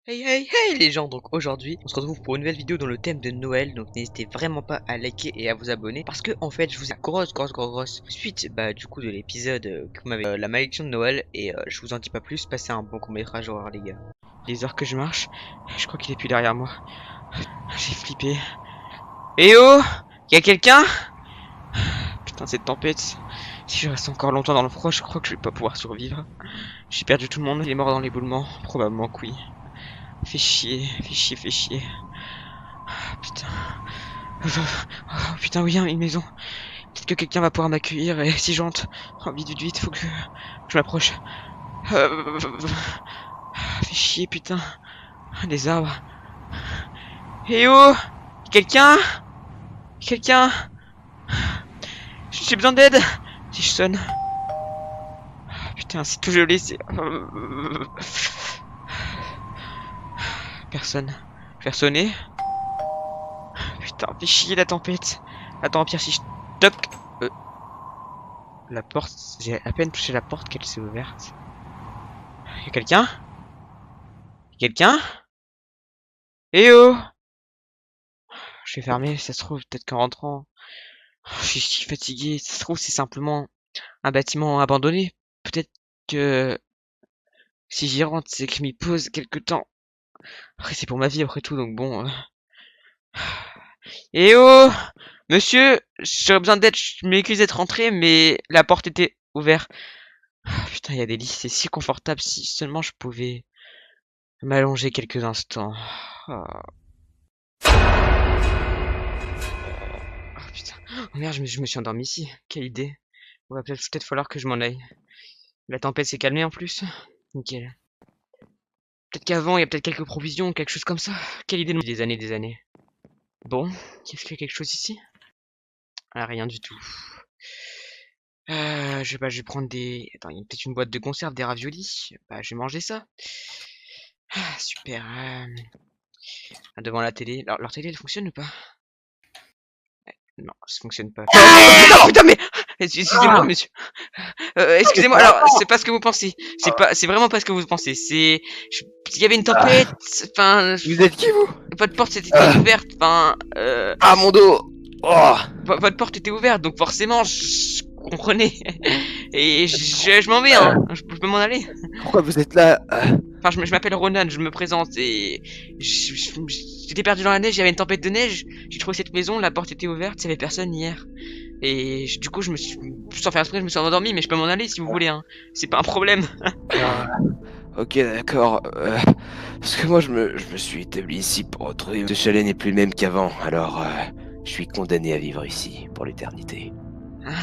Hey hey hey les gens, donc aujourd'hui on se retrouve pour une nouvelle vidéo dans le thème de Noël, donc n'hésitez vraiment pas à liker et à vous abonner parce que en fait je vous ai grosse suite du coup de l'épisode que vous m'avez la malédiction de Noël et je vous en dis pas plus, passez un bon court-métrage horreur les gars. Les heures que je marche, je crois qu'il est plus derrière moi. J'ai flippé. Eh oh, y'a quelqu'un? Putain cette tempête, si je reste encore longtemps dans le froid je crois que je vais pas pouvoir survivre. J'ai perdu tout le monde, il est mort dans l'éboulement, probablement que oui. Fais chier, fais chier, fais chier. Ah, putain. Oh, putain, oui, hein, une maison. Peut-être que quelqu'un va pouvoir m'accueillir et si j'entre. Oh, vite, faut que je m'approche. Fais chier, putain. Des arbres. Eh oh! Quelqu'un? Quelqu'un? J'ai besoin d'aide! Si je sonne. Putain, c'est tout gelé, c'est... Personne. Je vais sonner. Putain, fais chier la tempête. Attends, pire si je toque. La porte, j'ai à peine touché la porte qu'elle s'est ouverte. Y'a quelqu'un? Quelqu'un? Eh oh! Je vais fermer, ça se trouve, peut-être qu'en rentrant, je suis fatigué. Ça se trouve, c'est simplement un bâtiment abandonné. Peut-être que si j'y rentre, c'est que je m'y pose quelque temps. Après, c'est pour ma vie, après tout, donc bon. Eh oh! Monsieur, j'aurais besoin d'aide, je m'excuse d'être rentré, mais la porte était ouverte. Putain, il y a des lits, c'est si confortable, si seulement je pouvais m'allonger quelques instants. Ah. Oh putain. Oh merde, je me suis endormi ici. Quelle idée. On va peut-être falloir que je m'en aille. La tempête s'est calmée en plus. Nickel. Peut-être qu'avant, il y a peut-être quelques provisions, quelque chose comme ça. Quelle idée de des années. Bon, est-ce qu'il y a quelque chose ici? Ah, rien du tout. Je vais prendre des... Attends, il y a peut-être une boîte de conserve, des raviolis. Bah, je vais manger ça. Ah, super. Devant la télé. Leur télé, elle fonctionne ou pas? Non, ça fonctionne pas. Oh putain, mais excusez-moi, monsieur. Excusez-moi. Alors, c'est pas ce que vous pensez. C'est vraiment pas ce que vous pensez. Il y avait une tempête. Enfin, Vous êtes qui, vous? votre porte était ouverte. Enfin, Ah, mon dos! Oh! votre porte était ouverte, donc forcément, je comprenais. Et je m'en vais, hein. Je peux m'en aller. Pourquoi vous êtes là? Enfin, je m'appelle Ronan, je me présente et j'étais perdu dans la neige, il y avait une tempête de neige. J'ai trouvé cette maison, la porte était ouverte, il y avait personne hier. Et du coup, sans faire exprès, je me suis endormi, mais je peux m'en aller si vous voulez, hein. C'est pas un problème. Ah, ok, d'accord. Parce que moi, je me suis établi ici pour retrouver... Ce chalet n'est plus le même qu'avant, alors je suis condamné à vivre ici pour l'éternité. Hein?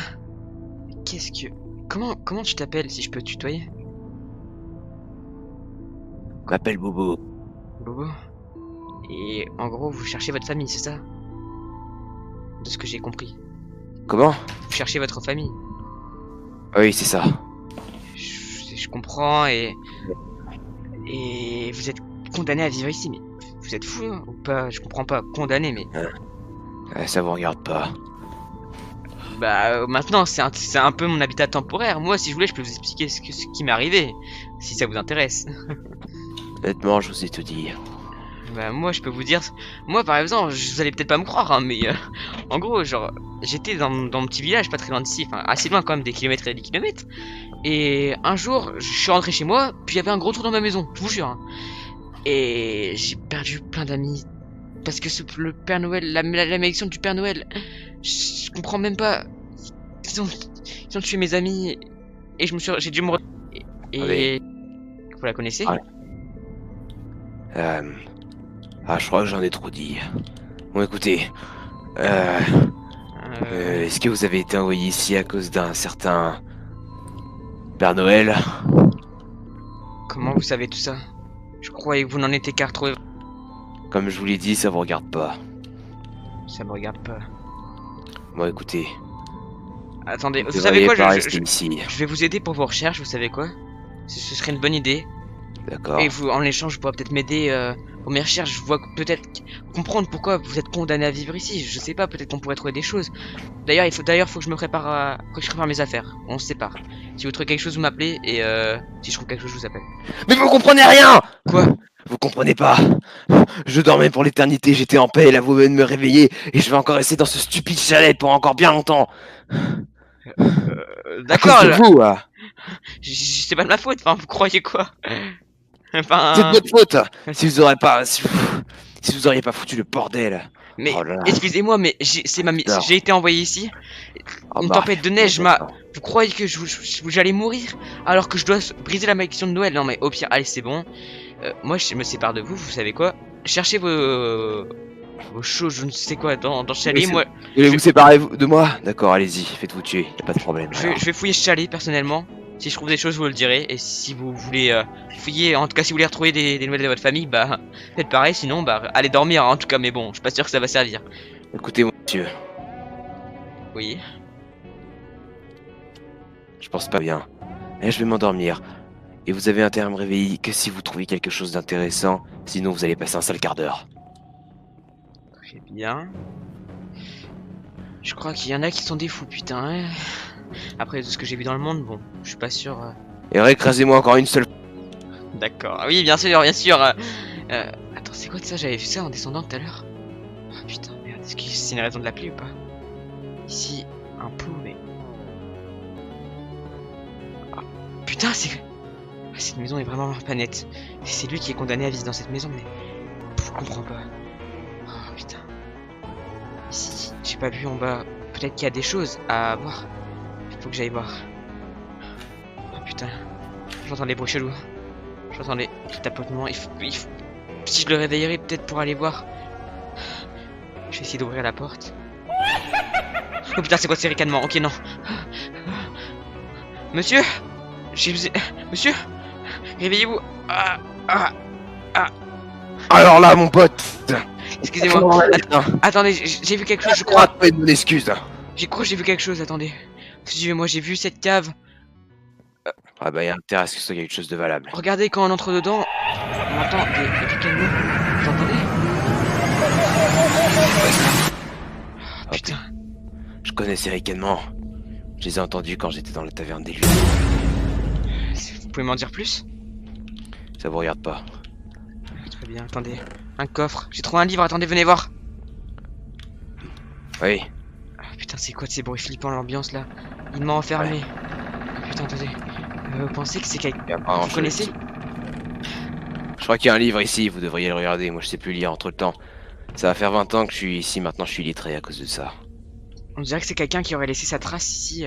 Qu'est-ce que... Comment tu t'appelles, si je peux te tutoyer? Je m'appelle Bobo. Bobo? Et en gros, vous cherchez votre famille, c'est ça? De ce que j'ai compris. Comment? Vous cherchez votre famille. Oui, c'est ça. Je comprends et vous êtes condamné à vivre ici, mais vous êtes fou, hein, ou pas? Je comprends pas. Condamné, mais... Ça vous regarde pas. Bah maintenant c'est un peu mon habitat temporaire. Moi si je voulais je peux vous expliquer ce qui m'est arrivé, si ça vous intéresse. Honnêtement, je vous ai tout dit. Bah moi je peux vous dire, moi par exemple, vous allez peut-être pas me croire, hein, mais en gros genre j'étais dans mon petit village pas très loin d'ici, enfin assez loin quand même, des kilomètres et des kilomètres. Et un jour je suis rentré chez moi, puis il y avait un gros trou dans ma maison, je vous jure. Hein. Et j'ai perdu plein d'amis. Parce que le Père Noël, la malédiction du Père Noël, je comprends même pas. Ils ont tué mes amis et j'ai dû me et vous la connaissez? Je crois que j'en ai trop dit. Bon, écoutez, est-ce que vous avez été envoyé ici à cause d'un certain Père Noël? Comment vous savez tout ça? Je croyais que vous n'en étiez qu'à retrouver. Comme je vous l'ai dit, ça vous regarde pas. Ça me regarde pas. Bon, écoutez. Attendez, vous savez quoi? Ici. Je vais vous aider pour vos recherches, vous savez quoi? Ce serait une bonne idée. D'accord. Et vous, en échange, vous pourrez peut-être m'aider pour mes recherches. Je vois peut-être comprendre pourquoi vous êtes condamné à vivre ici. Je sais pas, peut-être qu'on pourrait trouver des choses. D'ailleurs, faut que je me prépare faut que je prépare mes affaires. On se sépare. Si vous trouvez quelque chose, vous m'appelez et si je trouve quelque chose, je vous appelle. Mais vous comprenez rien! Quoi? Vous comprenez pas? Je dormais pour l'éternité, j'étais en paix, là vous venez de me réveiller, et je vais encore rester dans ce stupide chalet pour encore bien longtemps. À cause D'accord, de vous, là. c'est pas de ma faute, enfin, vous croyez quoi? C'est de Enfin... votre faute. Si vous auriez pas foutu le bordel. Mais Oh là là. excusez-moi, mais Alors, j'ai été envoyé ici. oh, Une Marc, tempête de neige m'a. Vous croyez que j'allais mourir alors que je dois briser la malédiction de Noël? Non mais au pire, allez c'est bon. Moi je me sépare de vous. Vous savez quoi? Cherchez vos choses, je ne sais quoi dans le chalet. Moi, Voulez je, vous séparer de moi? D'accord, allez-y, faites-vous tuer, y a pas de problème. je vais fouiller ce chalet personnellement. Si je trouve des choses, je vous le dirai. Et si vous voulez fouiller, en tout cas si vous voulez retrouver des nouvelles de votre famille, bah faites pareil. Sinon, bah allez dormir. Hein, en tout cas, mais bon, je suis pas sûr que ça va servir. Écoutez-moi, monsieur, Oui. je pense pas bien. Et je vais m'endormir. Et vous avez intérêt à me réveiller que si vous trouvez quelque chose d'intéressant, sinon vous allez passer un sale quart d'heure. Très bien. Je crois qu'il y en a qui sont des fous, putain. Hein. Après, de ce que j'ai vu dans le monde, bon, je suis pas sûr. Et écrasez-moi encore une seule. D'accord. Ah oui, bien sûr, bien sûr. Attends, c'est quoi de ça? J'avais vu ça en descendant tout à l'heure. Oh putain, merde. Est-ce que c'est une raison de l'appeler ou pas? Ici, un pot, mais. Ah, putain, c'est. Ah, cette maison est vraiment pas nette. C'est lui qui est condamné à vivre dans cette maison, mais. Je comprends pas. Oh putain. Ici, j'ai pas vu en bas. Peut-être qu'il y a des choses à voir. Faut que j'aille voir. Oh putain. J'entends les bruits chelous. J'entends les tapotements. Si je le réveillerai peut-être pour aller voir. Je vais essayer d'ouvrir la porte. Oh putain, c'est quoi ces ricanements? Ok, non. Monsieur, monsieur, réveillez-vous. Alors là, mon pote. Excusez-moi. Attendez, j'ai vu quelque chose, je crois. Pas une bonne excuse. Je crois que j'ai vu quelque chose. Attendez. Suivez-moi, j'ai vu cette cave. Ah bah, il y a intérêt à ce que ce soit quelque chose de valable. Regardez, quand on entre dedans, on entend des ricanements. Vous entendez? Oh, putain. Je connais ces ricanements. Je les ai entendus quand j'étais dans la taverne des lieux. Vous pouvez m'en dire plus? Ça vous regarde pas. Très bien, attendez. Un coffre. J'ai trouvé un livre, attendez, venez voir. Oui. Ah, putain, c'est quoi de ces bruits flippants, l'ambiance là? Il m'a enfermé. Ouais. Ah, putain, attendez. Vous pensez que c'est quelqu'un... Y a pas Vous grand-chose connaissez? ici. Je crois qu'il y a un livre ici, vous devriez le regarder. Moi, je sais plus lire entre le temps. Ça va faire 20 ans que je suis ici, maintenant je suis illettré à cause de ça. On dirait que c'est quelqu'un qui aurait laissé sa trace ici.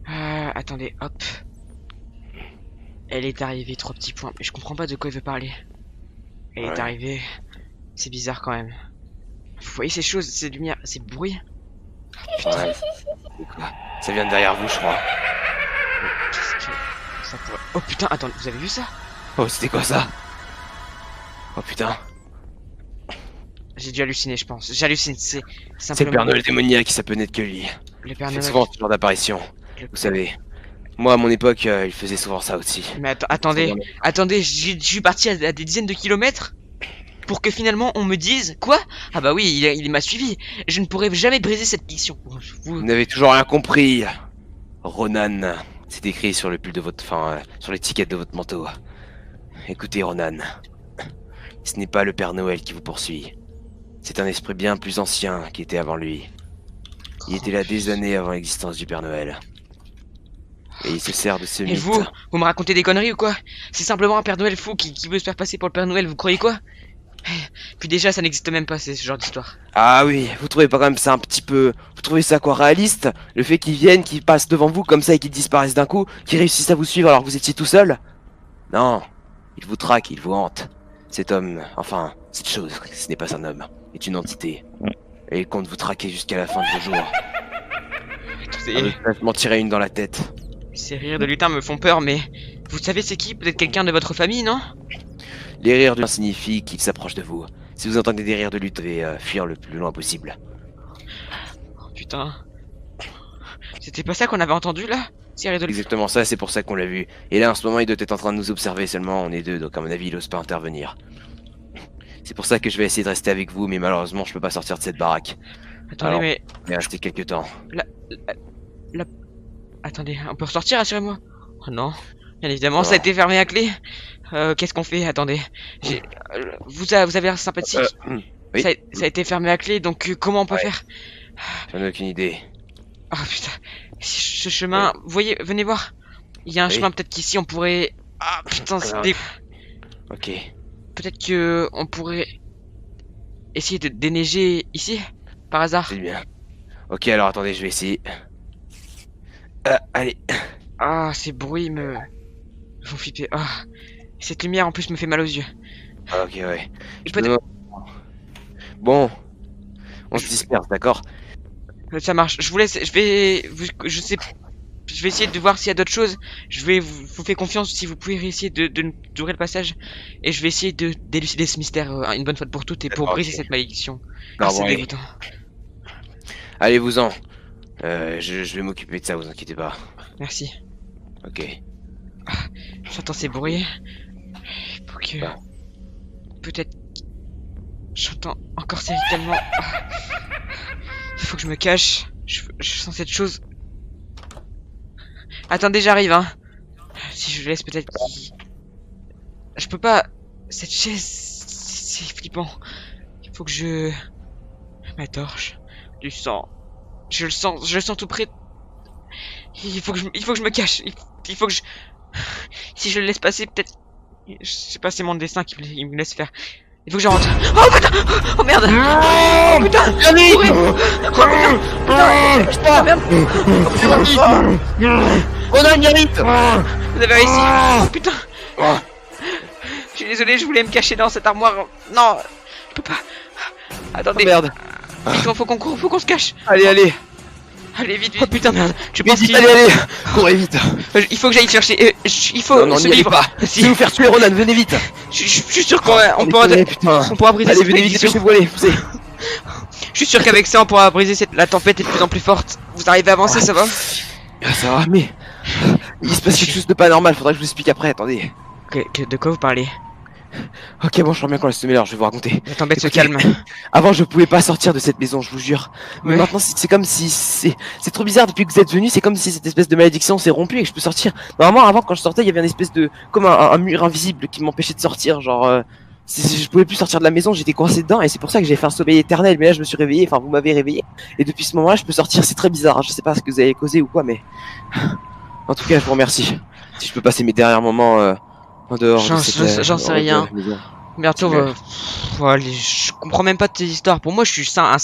Attendez, hop. Elle est arrivée, 3 petits points. Mais je comprends pas de quoi il veut parler. Elle est Ouais. arrivée. C'est bizarre quand même. Vous voyez ces choses, ces lumières, ces bruits? Ouais. Ça vient de derrière vous, je crois. Qu'est-ce que ça pourrait... Oh putain, attends, vous avez vu ça? Oh, c'était quoi ça? Oh putain. J'ai dû halluciner, je pense. J'hallucine, c'est C'est le simplement... Père Noël démoniaque, ça peut n'être que lui. Le Père Il fait Noël. souvent ce genre d'apparition. Vous savez. Moi, à mon époque, il faisait souvent ça aussi. Mais attendez, je suis parti à des dizaines de kilomètres pour que finalement on me dise quoi? Ah bah oui, il m'a suivi. Je ne pourrai jamais briser cette mission. Vous n'avez toujours rien compris. Ronan, c'est écrit sur le pull de votre... Enfin, sur l'étiquette de votre manteau. Écoutez, Ronan. Ce n'est pas le Père Noël qui vous poursuit. C'est un esprit bien plus ancien qui était avant lui. Il était là des années avant l'existence du Père Noël. Et il se sert de ce Et mythe. vous me racontez des conneries ou quoi? C'est simplement un Père Noël fou qui veut se faire passer pour le Père Noël, vous croyez quoi? Puis déjà, ça n'existe même pas, ce genre d'histoire. Ah oui, vous trouvez pas quand même ça un petit peu... Vous trouvez ça quoi, réaliste? Le fait qu'ils viennent, qu'ils passent devant vous comme ça et qu'ils disparaissent d'un coup, qu'ils réussissent à vous suivre alors que vous étiez tout seul? Non, il vous traque, il vous hante. Cet homme, enfin, cette chose, ce n'est pas un homme, est une entité. Et il compte vous traquer jusqu'à la fin de vos jours. M'en tirer une dans la tête. Ces rires de lutin me font peur, mais... Vous savez c'est qui? Peut-être quelqu'un de votre famille, non? Les rires de lutin signifient qu'il s'approche de vous. Si vous entendez des rires de lutin, vous devez fuir le plus loin possible. Oh putain... C'était pas ça qu'on avait entendu là? Ces rires de lutin... Exactement ça, c'est pour ça qu'on l'a vu. Et là, en ce moment, il doit être en train de nous observer seulement, on est deux, donc à mon avis, il ose pas intervenir. C'est pour ça que je vais essayer de rester avec vous, mais malheureusement, je peux pas sortir de cette baraque. Attendez, Alors, mais... Il va rester quelques temps. Attendez, on peut ressortir, rassurez-moi. Oh non, bien évidemment, Non. ça a été fermé à clé. Qu'est-ce qu'on fait? Attendez. Vous avez l'air sympathique. Oui. Ça a été fermé à clé, donc comment on peut faire? J'en ai aucune idée. Ah putain. Ce chemin, vous voyez, venez voir. Il y a un Oui. chemin, peut-être qu'ici on pourrait... Ah putain, Alors, des... Ok. Peut-être que on pourrait essayer de déneiger ici, par hasard. C'est bien. Ok, alors attendez, je vais essayer. Allez. Ah, ces bruits me font flipper. Ah, cette lumière en plus me fait mal aux yeux. Ok, ouais. Et peut-être... Bon, on se disperse, d'accord? Ça marche. Je vous laisse. Je vais essayer de voir s'il y a d'autres choses. Je vais vous fais confiance si vous pouvez essayer d'ouvrir le passage. Et je vais essayer de d'élucider ce mystère une bonne fois pour toutes et pour D'accord, briser ok. cette malédiction. Non, Ah, bon, c'est allez. dégoûtant. Allez-vous-en. Je vais m'occuper de ça, vous inquiétez pas. Merci. Ok. J'entends ces bruits. Pour que... Bah. Peut-être... J'entends encore ces tellement... Il faut que je me cache. Je sens cette chose. Attendez, j'arrive, hein. Si je laisse peut-être qu'il... Je peux pas... Cette chaise... C'est flippant. Il faut que je... Ma torche. Du sang. Je le sens tout près. Il faut que je me cache. Il faut que je... Si je le laisse passer, peut-être... Je sais pas, c'est mon destin qui me laisse faire. Il faut que je rentre. Oh putain! Oh merde! Oh putain! Allez! Oh putain! Putain! Merde! Ronan, vite! Vous avez réussi! Oh putain! Je suis désolé, je voulais me cacher dans cette armoire. Non! Je peux pas. Attendez. Merde! Vite, faut qu'on se cache. Allez, allez! Allez, vite, vite. Oh putain, merde. Je pense qu'il... Allez, allez! Courez vite! Il faut que j'aille chercher. Il faut Non, se n'y allez livre. pas! Si. Je vais vous faire tuer, Ronan, venez vite! Je suis sûr qu'on Allez, putain! pourra briser Allez, cette venez vite, malédiction. dépêchez-vous, allez, poussez! Je suis sûr qu'avec ça, on pourra briser la tempête est de plus en plus forte. Vous arrivez à avancer, ça va? Ça va, mais... Il se passe quelque chose de pas normal, faudra que je vous explique après, attendez. De quoi vous parlez? Ok, bon, je sens bien qu'on laisse se mêler, alors je vais vous raconter. La tempête se Écoutez, calme. Avant, je pouvais pas sortir de cette maison, je vous jure. Mais Ouais. maintenant, c'est comme si... C'est trop bizarre, depuis que vous êtes venu, c'est comme si cette espèce de malédiction s'est rompue et que je peux sortir. Normalement, avant, quand je sortais, il y avait une espèce de... Comme un mur invisible qui m'empêchait de sortir, genre... je pouvais plus sortir de la maison, j'étais coincé dedans et c'est pour ça que j'ai fait un sommeil éternel. Mais là, je me suis réveillé, enfin, vous m'avez réveillé. Et depuis ce moment-là, je peux sortir, c'est très bizarre. Hein. Je sais pas ce que vous avez causé ou quoi, mais... En tout cas, je vous remercie. Si je peux passer mes derniers moments en dehors de cette... J'en sais rien. Bientôt, allez, je comprends même pas de tes histoires. Pour moi, je suis sain.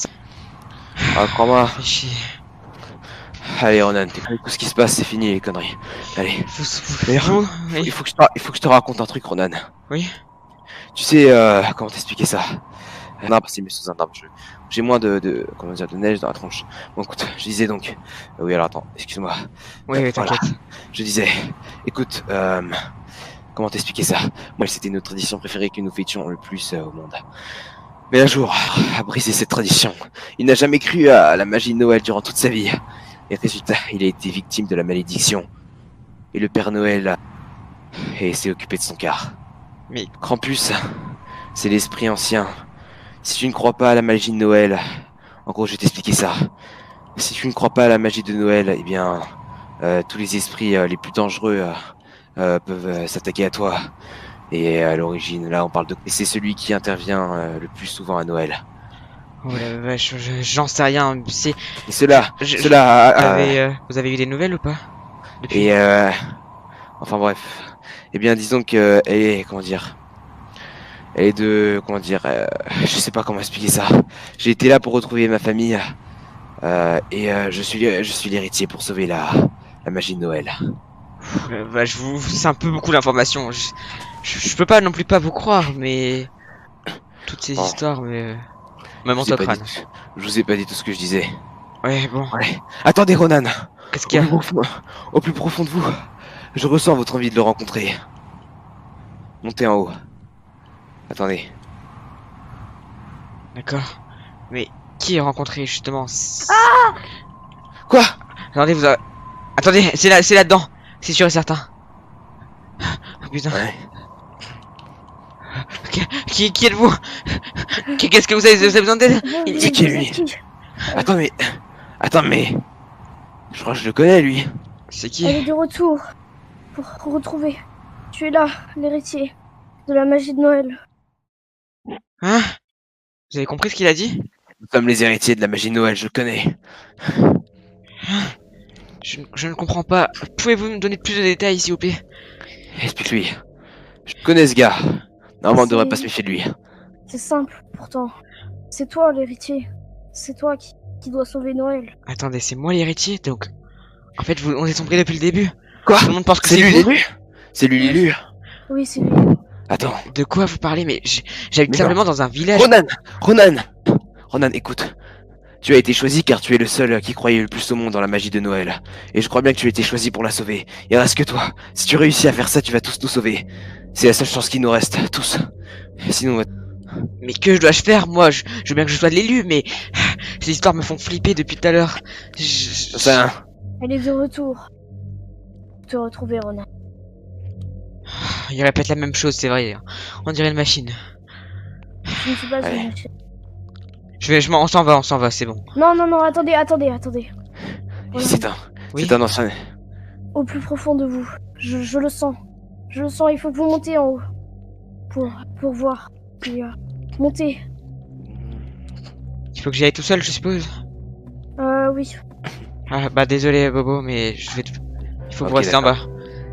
Ah, crois-moi. Chier. Allez, Ronan, t'écoutes tout ce qui se passe, c'est fini les conneries. Allez. D'ailleurs, Oui. il faut que je te raconte un truc, Ronan. Oui. Tu sais, comment t'expliquer ça? Un arbre s'est mis sous un arbre. J'ai moins comment dire, de neige dans la tronche. Bon, écoute, je disais donc... oui, alors attends, excuse-moi. Oui, Voilà. t'inquiète. Je disais, écoute, comment t'expliquer ça? Moi, c'était notre tradition préférée que nous fêtions le plus au monde. Mais un jour, a brisé cette tradition. Il n'a jamais cru à la magie de Noël durant toute sa vie. Et résultat, il a été victime de la malédiction. Et le Père Noël s'est occupé de son cas. Mais... Krampus, c'est l'esprit ancien. Si tu ne crois pas à la magie de Noël, en gros, je vais t'expliquer ça. Si tu ne crois pas à la magie de Noël, eh bien, tous les esprits les plus dangereux peuvent s'attaquer à toi. Et à l'origine, là, on parle de... Et c'est celui qui intervient le plus souvent à Noël. Oh la vache, j'en sais rien. C'est... Et cela, Vous avez eu des nouvelles ou pas? Depuis... et enfin bref. Eh bien, disons que elle est, comment dire, elle est de, comment dire, je sais pas comment expliquer ça. J'ai été là pour retrouver ma famille et je suis l'héritier pour sauver la magie de Noël. c'est un peu beaucoup d'informations. Je peux pas non plus pas vous croire, mais toutes ces histoires, mais même en Je crâne. vous ai pas dit tout ce que je disais. Ouais, bon. Ouais. Attendez, Ronan. Qu'est-ce qu'il y a? Au plus profond de vous, je ressens votre envie de le rencontrer. Montez en haut. Attendez. D'accord. Mais qui est rencontré justement? Quoi? Attendez, attendez, c'est là-dedans. C'est sûr et certain. Oh, putain. Ouais. Qui êtes-vous? Qu'est-ce que vous avez besoin d'aide? C'est qui lui? Attends mais... Je crois que je le connais lui. C'est qui? Elle est de retour pour retrouver. Tu es là, l'héritier de la magie de Noël. Hein? Vous avez compris ce qu'il a dit? Nous sommes les héritiers de la magie de Noël, je le connais. Je ne comprends pas. Pouvez-vous me donner plus de détails, s'il vous plaît? Explique-lui. Je connais ce gars. Normalement, on ne devrait C'est- pas se méfier de lui. C'est simple, pourtant. C'est toi, l'héritier. C'est toi qui dois sauver Noël. Attendez, c'est moi l'héritier, donc... En fait, on est tombé depuis le début. Quoi? Tout le monde pense que C'est c'est lui vous. l'élu? C'est lui l'élu? Oui, c'est lui. Attends. De quoi vous parlez? Mais j'habite Mais simplement dans un village. Ronan, écoute. Tu as été choisi car tu es le seul qui croyait le plus au monde dans la magie de Noël. Et je crois bien que tu as été choisi pour la sauver. Il reste que toi. Si tu réussis à faire ça, tu vas tous nous sauver. C'est la seule chance qui nous reste, tous. Sinon, Mais que dois-je faire? Moi, je veux bien que je sois l'élu, mais... Ces histoires me font flipper depuis tout à l'heure. ça, Elle est de retour. Te retrouver, Ronan. Il répète la même chose, c'est vrai. On dirait une machine. Je ne suis pas Allez. une machine. On s'en va, c'est bon. Non, attendez. il s'éteint. Oui. C'est un ancien. Au plus profond de vous. Je le sens. Je le sens, il faut que vous montiez en haut. Pour voir ce qu'il y a. Montez. Il faut que j'y aille tout seul, je suppose. Oui. Ah, bah désolé, Bobo, mais il faut que Ok, vous restez en bas.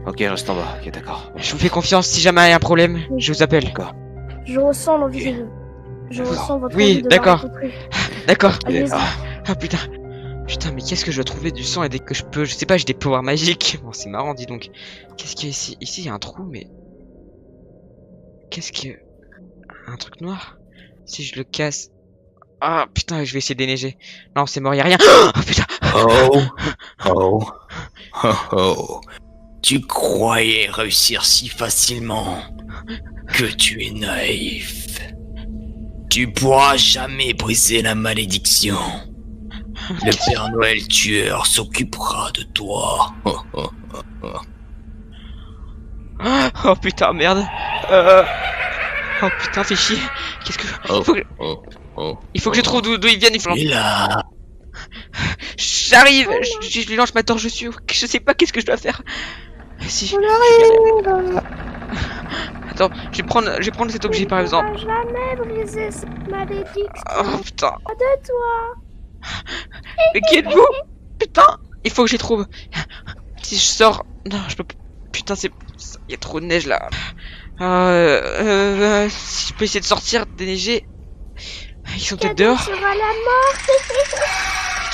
Ok, reste en bas. Ok, d'accord. Je vous fais confiance, si jamais il y a un problème, je vous appelle. Je ressens l'envie de... Je ressens votre Oui, envie de d'accord. la rencontrer. D'accord. Allez-y. Ah putain. Putain, mais qu'est-ce que je dois trouver du sang et dès que je peux? Je sais pas, j'ai des pouvoirs magiques. Bon, c'est marrant, dis donc. Qu'est-ce qu'il y a ici? Ici, il y a un trou, mais... Qu'est-ce que... Un truc noir? Si je le casse... Ah putain, je vais essayer de déneiger. Non, c'est mort, y a rien. Oh putain. Oh. Tu croyais réussir si facilement que tu es naïf. Tu pourras jamais briser la malédiction. Le Père Noël tueur s'occupera de toi. Oh putain, merde. Oh putain, fais chier. Qu'est-ce que... Il faut que je trouve d'où ils viennent. Et là, J'arrive. Je lui lance ma torche dessus. Je sais pas qu'est-ce que je dois faire. Si. Attends, je vais prendre cet objet par exemple. On va jamais briser cette malédiction Oh putain. de toi. Mais qui êtes-vous? Putain. Il faut que je les trouve. Si je sors... Non, je peux pas... Putain, c'est... Il y a trop de neige là. Si je peux essayer de sortir, déneiger... Ils sont peut-être dehors. Sera la mort.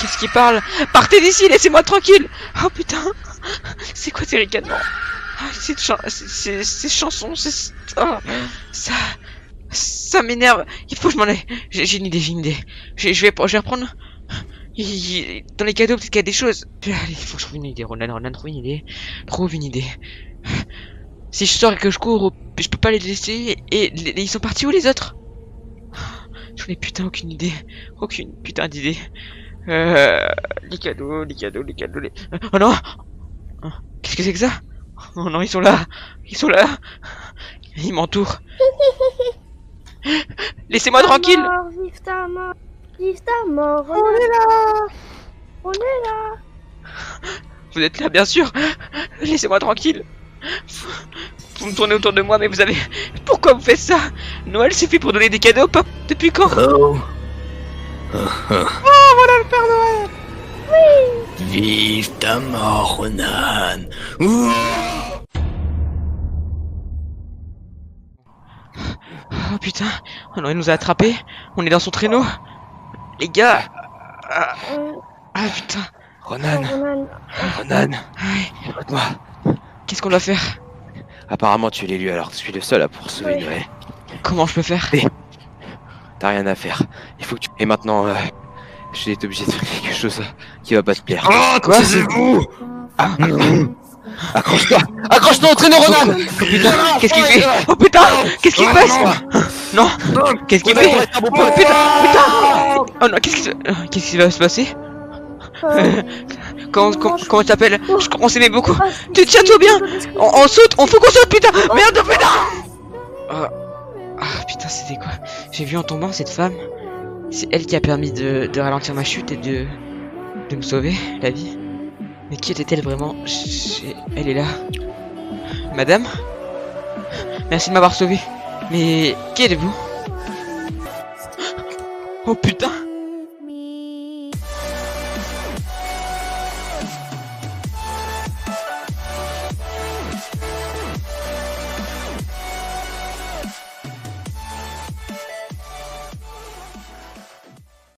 Qu'est-ce qu'ils parlent? Partez d'ici, laissez-moi tranquille. Oh putain. C'est quoi ces ricanements? Ces chansons, ça m'énerve. Il faut que je m'en aille. J'ai une idée. Je vais reprendre... Dans les cadeaux, peut-être qu'il y a des choses. Allez, il faut que je trouve une idée. Ronan, trouve une idée. Trouve une idée. Si je sors et que je cours, je peux pas les laisser. Et ils sont partis où les autres? J'en ai putain aucune idée. Aucune putain d'idée. Les cadeaux. Oh non! Qu'est-ce que c'est que ça? Oh non, ils sont là. Ils m'entourent. Laissez-moi tranquille. Vive ta mort. Vive ta mort. On est là. On est là. Vous êtes là, bien sûr. Laissez-moi tranquille. Vous me tournez autour de moi, mais vous avez... Pourquoi vous faites ça? Noël, c'est fait pour donner des cadeaux, pas... Depuis quand? oh. Voilà le Père Noël. Vive ta mort, Ronan. Ouh. Oh putain. Oh non, il nous a attrapés. On est dans son traîneau. Les gars. Ah putain. Ronan, Ronan. Ouais. écoute-moi. Qu'est-ce qu'on doit faire? Apparemment, tu es l'élu, alors je suis le seul à pouvoir sauver Oui. Noël. Comment je peux faire? T'as rien à faire. Il faut que tu... Et maintenant, je vais être obligé de faire quelque chose qui va pas te plaire. Oh, Quoi? taisez-vous. Accroche-toi! Accroche-toi au traîneau, Ronan! Putain, qu'est-ce qu'il fait? Oh putain, qu'est-ce qu'il passe? Non, qu'est-ce qu'il fait? Putain! Oh non, qu'est-ce qui va se passer? Comment tu t'appelles? On s'aimait beaucoup. Tiens-toi bien. On saute, faut qu'on saute, putain. Merde, putain. Ah putain, c'était quoi? J'ai vu en tombant cette femme. C'est elle qui a permis de ralentir ma chute et de me sauver la vie. Mais qui était-elle vraiment? Elle est là. Madame? Merci de m'avoir sauvé. Mais qui êtes-vous? Oh putain!